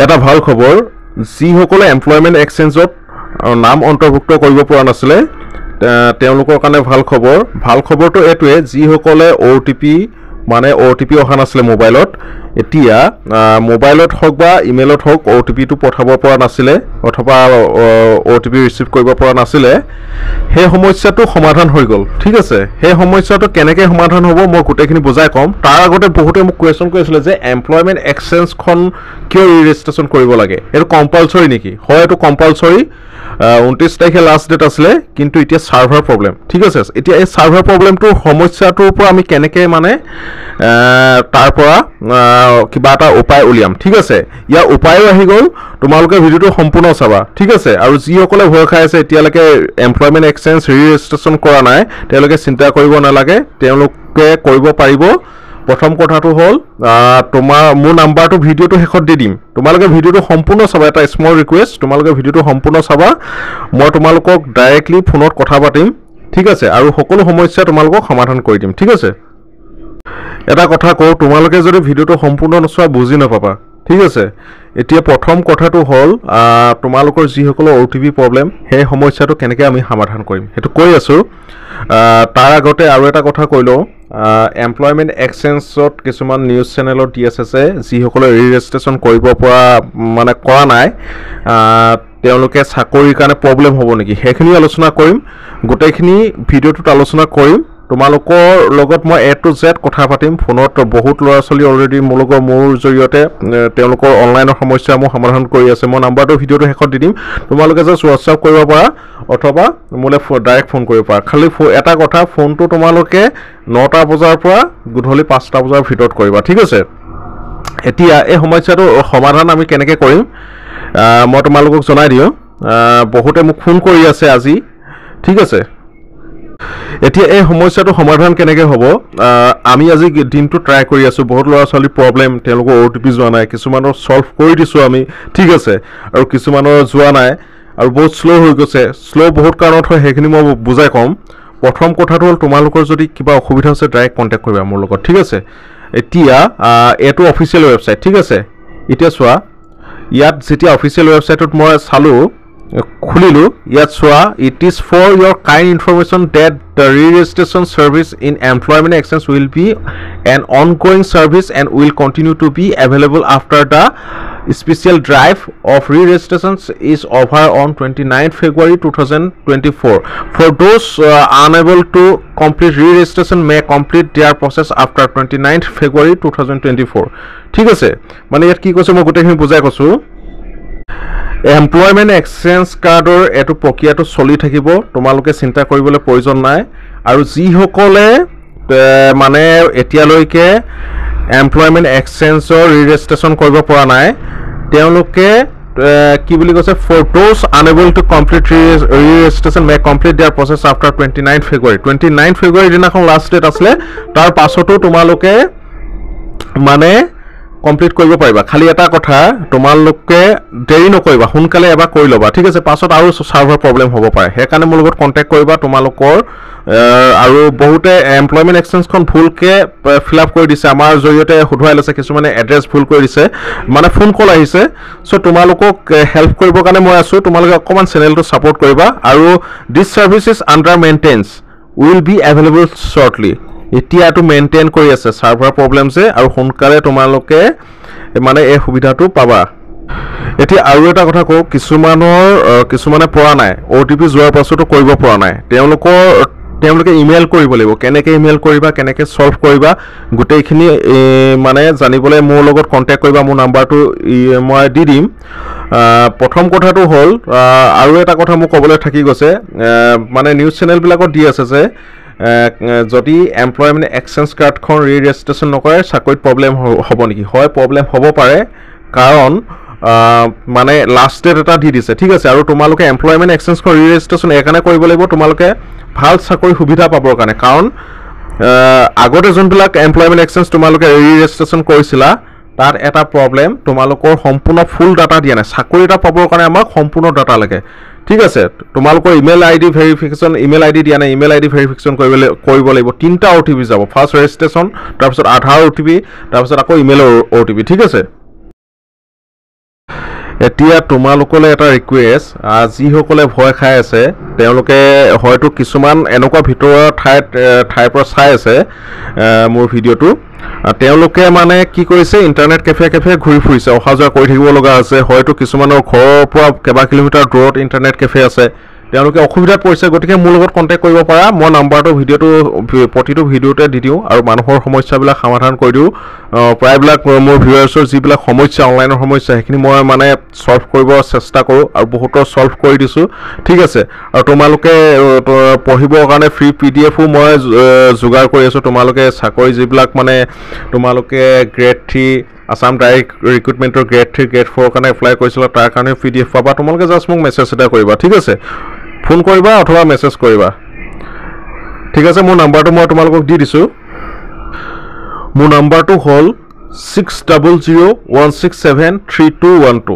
এটা ভাল খবৰ যিসকলে এমপ্লয়মেন্ট এক্সচেঞ্জত নাম অন্তৰ্ভুক্ত কৰিব পৰা নাছিলে তেওঁলোকৰ কাৰণে ভাল খবৰটো এটোৱে যিসকলে OTP মানে OTP অহা নাছিলে মোবাইলত এতিয়া মোবাইলত হক বা ইমেইলত হক OTP টো পঠাব পৰা নাছিলে অথবা OTP ৰিসিভ কৰিব পৰা নাছিলে সেই সমস্যাটো সমাধান হৈ গল ঠিক আছে সেই সমস্যাটো কেনেকৈ সমাধান হ'ব মই গুটেখিনি বুজাই কম তাৰ আগতে বহুতে মোক কোৱেশ্চন কৰিছিল যে এমপ্লয়মেন্ট এক্সচেঞ্জ খন কিয় ৰেজিষ্ট্ৰেচন কৰিব লাগে এটো কম্পালসৰি নেকি হয় এটো কম্পালসৰি 29 তাৰিখে লাষ্ট ডেট আছিলে কিন্তু এতিয়া সাৰ্ভাৰ প্ৰবলেম ঠিক আছে এতিয়া এই সাৰ্ভাৰ প্ৰবলেমটো সমস্যাটোৰ পৰা আমি কেনেকৈ মানে তাৰ পৰা কিবা এটা উপায় উলিয়াম ঠিক আছে ইয়াৰ উপায়ও আহি গল তোমালোকে ভিডিওটো সম্পূৰ্ণ চাবা ঠিক আছে আৰু যিসকলে ভয় খাই আছে এতিয়ালৈকে এমপ্লয়মেন্ট এক্সচেঞ্জ ৰেজিষ্ট্ৰেচন কৰা নাই তেওঁলোকে চিন্তা কৰিব নালাগে তেওঁলোকে কৰিব পাৰিব প্ৰথম কথাটো হল মোৰ নাম্বাৰটো ভিডিওটো শেষত দি দিম তোমালোকে ভিডিওটো সম্পূৰ্ণ চাবা এটা স্মল ৰিকুৱেষ্ট তোমালোকে ভিডিওটো সম্পূৰ্ণ চাবা মই তোমালোকক ডাইৰেক্টলি ফোনত কথা পাতিম ঠিক আছে আৰু সকলো সমস্যা তোমালোকক সমাধান কৰি দিম ঠিক আছে এটা কথা কও তোমালোকে যদি ভিডিওটো সম্পূৰ্ণ নচোৱা বুজি নাপাবা ঠিক আছে এতিয়া প্ৰথম কথাটো হল তোমালোকৰ যিসকল OTP প্ৰবলেম সেই সমস্যাটো কেনেকৈ আমি সমাধান কৰিম হেতু কৈ আছো তাৰ আগতে আৰু এটা কথা কৈলো এমপ্লয়মেন্ট এক্সচেঞ্জত কিছুমান নিউজ চেনেলত দি আছে যিসকলে ৰেজিষ্ট্ৰেচন কৰিব পৰা মানে কৰা নাই তেওঁলোকে চাকৰিৰ কাৰণে প্ৰবলেম হ'ব নেকি হেখিনি আলোচনা কৰিম গুটেখিনি ভিডিওটোত আলোচনা কৰিম তোমালোকৰ লগত মই A to Z কথা পাতিম ফোনত বহুত লৰা চলি অলৰেডি মোৰ জৰিয়তে তেওঁলোকৰ অনলাইনৰ সমস্যা মই সমাধান কৰি আছে মই নাম্বাৰটো ভিডিওটো শেষত দি দিম তোমালোকে জাস্ট WhatsApp কৰিব পাৰা অথবা মোলে ডাইৰেক্ট ফোন কৰিব পাৰা খালি এটা কথা ফোনটো তোমালোকে 9টা বজাৰ পৰা গধূলি 5টা বজাৰ ভিতৰত কৰিবা ঠিক আছে এতিয়া এই সমস্যাটো সমাধান আমি কেনেকৈ কৰিম মই তোমালোকক জনাই দিও বহুতে মোক ফোন কৰি আছে আজি ঠিক আছে এতিয়া এই সমস্যাটো সমাধান কেনেকৈ হ'ব আমি আজি দিনটো ট্ৰাই কৰি আছো বহুত লৰা চলি প্ৰবলেম তেওঁলোকৰ OTP যোৱা নাই কিছুমানৰ সলভ কৰি দিছো আমি ঠিক আছে আৰু কিছুমানৰ যোৱা নাই আৰু বহুত স্লো হৈ গৈছে স্লো বহুত কাৰণত হয় হেখিনি মই বুজাই কম প্ৰথম কথাটো হল তোমালোকৰ যদি কিবা অসুবিধা আছে ডাইৰেক্ট কন্টাক্ট কৰিবা মোৰ লগত ঠিক আছে এতিয়া এটো অফিচিয়েল ওয়েবসাইট ঠিক আছে এতিয়া চোৱা ইয়াত যেতিয়া অফিচিয়েল ওয়েবসাইটত মই চালো খুলিলো ইয়াত চোৱা it is for your kind information that the re-registration service in employment exchange will be an ongoing service and will continue to be available after the special drive of re-registration is over on 29 February 2024 for those unable to complete re-registration may complete their process after 29 February 2024 ঠিক আছে মানে ইয়াত কি কৈছে মই গুটেখিনি বুজাই কৈছো employment exchange কাৰ্ডৰ এটো প্ৰক্ৰিয়াটো চলি থাকিব তোমালোকে চিন্তা কৰিবলৈ প্ৰয়োজন নাই আৰু যিসকলে মানে এতিয়ালৈকে এমপ্লয়মেন্ট এক্সচেঞ্জৰ ৰেজিষ্ট্ৰেচন কৰিব পৰা নাই তেওঁলোকে কি বুলি কৈছে for those unable to complete registration may complete their process after 29 February দিনাখন লাষ্ট ডেট আছিল তাৰ পাছতো তোমালোকে মানে কমপ্লিট কৰিব পাৰিবা খালি এটা কথা তোমালোকে দেৰি নকৰিবা সোনকালে এবাৰ কৰি লবা ঠিক আছে পাছত আৰু সাৰ্ভাৰ প্ৰবলেম হ'ব পাৰে হেকাৰণে মোৰ লগত কন্টাক্ট কৰিবা তোমালোকৰ আৰু বহুতে এমপ্লয়মেন্ট এক্সচেঞ্জখন ভুলকে ফিল আপ কৰি দিছে আমাৰ জৰিয়তে হুধুৱাই লৈছে কিছুমানে এড্ৰেছ ভুল কৰি দিছে মানে ফোন কল আহিছে সো তোমালোকক হেল্প কৰিব কাৰণে মই আছো তোমালোকে অকমান চেনেলটো সাপোৰ্ট কৰিবা আৰু this service is under maintenance will be available shortly এতিয়া তো মেইনটেইন কৰি আছে সাৰ্ভাৰ প্ৰবলেমছে আৰু সোনকালে তোমালোকে মানে এই সুবিধাটো পাবা এতিয়া আৰু এটা কথা কও কিছুমানে পৰা নাই OTP যোৱাৰ পাছতো কৰিব পৰা নাই তেওঁলোকে ইমেইল কৰিব লাগিব কেনেকৈ ইমেইল কৰিবা কেনেকৈ সলভ কৰিবা গুটেইখিনি মানে জানিবলৈ মোৰ লগত কন্টাক্ট কৰিবা মোৰ নাম্বাৰটো মই দি দিম প্ৰথম কথাটো হল আৰু এটা কথা মোক ক'বলৈ থাকি গৈছে মানে নিউজ চেনেল বিলাকত দি আছে যে যদি এমপ্লয়মেন্ট এক্সচেঞ্জ কাৰ্ডখন ৰেজিষ্ট্ৰেচন নকৰে চাকৰিত প্ৰবলেম হ'ব নেকি হয় প্ৰবলেম হ'ব পাৰে কাৰণ মানে লাষ্ট ডেট এটা দি দিছে ঠিক আছে আৰু তোমালোকে এমপ্লয়মেন্ট এক্সচেঞ্জখন ৰেজিষ্ট্ৰেচন একানে কৰিব লাগিব তোমালোকে ভাল চাকৰি সুবিধা পাবৰ কাৰণে কাৰণ আগতে যোনবিলাক এমপ্লয়মেন্ট এক্সচেঞ্জ তোমালোকে ৰেজিষ্ট্ৰেচন কৰিছিলা তাৰ এটা প্ৰবলেম তোমালোকৰ সম্পূৰ্ণ ফুল ডাটা দিয়া নাই চাকৰি এটা পাবৰ কাৰণে আমাক সম্পূৰ্ণ ডাটা লাগে ঠিক আছে তোমালোকৰ email ID verification email ID দিয়া নাই ইমেইল আইডি ভেৰিফিকেশন কৰিব লাগিব তিনটা OTP যাব ফাৰ্স্ট ৰেজিষ্ট্ৰেচন তাৰ পিছত আধাৰ OTP তাৰ পিছত আকৌ ইমেইলৰ OTP ঠিক আছে এতিয়া তোমালোকলৈ এটা ৰিকুৱেষ্ট, যিসকলে ভয় খাই আছে তেওঁলোকে হয়তো কিছুমান এনেকুৱা ভিতৰৰ ঠাইৰ পৰা চাই আছে মোৰ ভিডিঅ'টো, তেওঁলোকে মানে কি কৰিছে, ইণ্টাৰনেট কেফে ঘূৰি ফুৰিছে, অহা যোৱা কৰি থাকিব লগা আছে। হয়তো কিছুমানৰ ঘৰৰ পৰা কেইবা কিলোমিটাৰ দূৰত ইণ্টাৰনেট কেফে আছে, তেওঁলোকে অসুবিধাত পৰিছে। গতিকে মোৰ লগত কণ্টেক্ট কৰিব পাৰা, মই নাম্বাৰটো প্ৰতিটো ভিডিঅ'তে দি দিওঁ আৰু মানুহৰ সমস্যাবিলাক সমাধান কৰি দিওঁ। প্ৰায়বিলাক মোৰ ভিউৱাৰ্ছৰ যিবিলাক সমস্যা, অনলাইনৰ সমস্যা, সেইখিনি মই মানে ছল্ভ কৰিব চেষ্টা কৰোঁ আৰু বহুতৰ ছল্ভ কৰি দিছোঁ। ঠিক আছে, আৰু তোমালোকে পঢ়িবৰ কাৰণে ফ্ৰী PDF মই যোগাৰ কৰি আছোঁ। তোমালোকে চাকৰি যিবিলাক মানে তোমালোকে গ্ৰেড 3 আছাম ডাইৰেক্ট ৰিক্ৰুটমেণ্টৰ গ্ৰেড 3 গ্ৰেড 4 কাৰণে এপ্লাই কৰিছিলা, তাৰ কাৰণে PDF পাবা। তোমালোকে জাষ্ট মোক মেছেজ এটা কৰিবা, ঠিক আছে, ফোন কৰিবা অথবা মেছেজ কৰিবা। ঠিক আছে, মোৰ নাম্বাৰটো মই তোমালোকক দি দিছোঁ। মোৰ নাম্বাৰটো হ'ল 6001673212।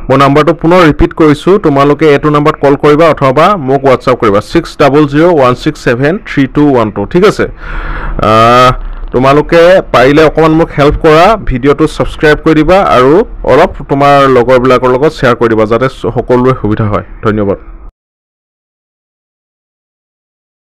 মই নাম্বাৰটো পুনৰ ৰিপিট কৰিছোঁ, তোমালোকে এইটো নাম্বাৰত কল কৰিবা অথবা মোক হোৱাটছআপ কৰিবা 6001673212। ঠিক আছে, তোমালোকে পাৰিলে অকণমান মোক হেল্প কৰা, ভিডিঅ'টো ছাবস্ক্ৰাইব কৰি দিবা আৰু অলপ তোমাৰ লগৰবিলাকৰ লগত শ্বেয়াৰ কৰি দিবা যাতে সকলোৰে সুবিধা হয়। ধন্যবাদ।